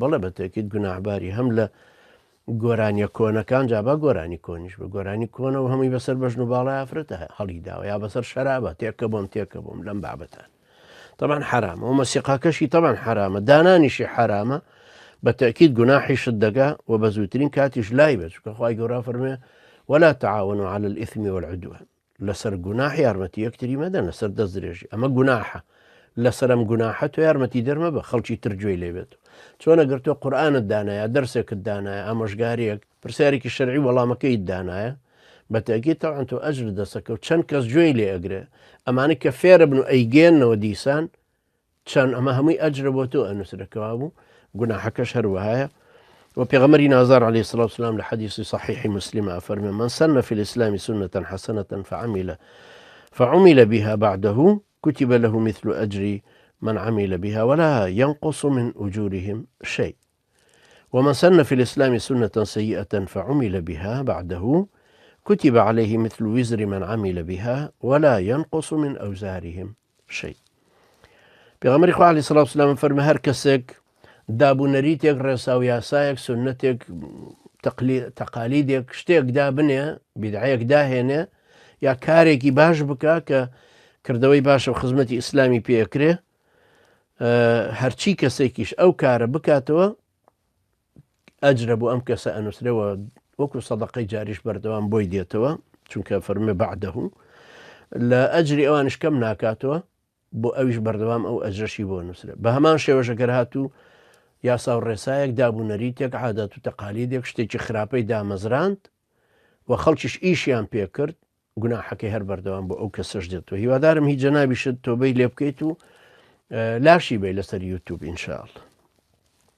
بەڵێ بەتەکیید گوناحباری هەم لە گۆرانیە کۆنەکان جابا گۆرانی کۆنیش بە گۆرانی کۆنەوە هەمووی بەسەر بەژن و باڵای ئافرەتە هەڵیداوە یا بەسەر شەرابە تێکە بۆم لەم بابەتان طبعا حرامە و مەسیقاکەشی طبعا حرامە دانانیشی حرامە بەتەکیید گوناحی شت دەگا و بە زووترین کاتیش لای بێت چونکە خوای گەورە فەرمێ ولا تعاونوا على الإثم والعدوان لەسەر گوناح یارمەتی یەکتری مەدەن لەسەر دەست درێژی ئەمە گوناحە لەسەرم گوناحە تۆ یارمەتی دەرمە بە خەڵکی تر گوێی لێ بێت چۆن ئەگەر تۆ قورئانت دانایە دەرسێکت دانایە ئامۆژگاریەک پرسیارێکی شەرعی وەڵامەکەیت دانایە بەتەکیید تەوان تۆ ئەجر دەسەکە و چەند کەس گوێی لێ ئەگرێ ئەمانە کە فێرە بن و ئەیگێنەوە دیسان چەند ئەمە هەمووی ئەجرە بۆ تۆ ئەنووسرەکەوا بوو گوناحەکەش هەروەهایە وبيغمري نازار عليه الصلاة والسلام لحديث صحيح مسلم أفرمي من سن في الإسلام سنة حسنة فعمل بها بعده كتب له مثل أجر من عمل بها ولا ينقص من أجورهم شيء ومن سن في الإسلام سنة سيئة فعمل بها بعده كتب عليه مثل وزر من عمل بها ولا ينقص من أوزارهم شيء بيغمري عليه الصلاة والسلام فرمي هر كسك دابوونەریتێک ڕێسا و یاسایەک سنەتێک تەقالیدێک شتێک دابنێ بیدعەیەک داهێنێ یا کارێکی باش بکە کە کردەوەی باشە و خزمەتی ئیسلامی پێکرێ هەرچی کەسێکیش ئەو کارە بکاتەوە ئەجرە بۆ ئەم کەسە ئەنووسرەوە وەکو سەدەقەی جاریش بەردەوام بۆی دێتەوە چونکە فەرمێ بەعدەهو لە ئەجری ئەوانش کەم ناکاتەوە بۆ ئەویش بەردەوام ئەو ئەجرەشی بۆ نووسرە بە هەمان شێوەژەگەر هاتوو یاسا و ڕێسایەک دابوونەریتێک عادەت و تەقالیدێک شتێکی خراپەی دامەزراند و خەڵکیش ئیشیان پێکرد گوناحەکەی هەر بەردەوام بۆ ئەو کەسەش دێتەوە هیوادارم هیچ جەنابیشت تۆبەی لێ بکەیت و لاشی بێ لەسەر یوتیوب ئینشاءالله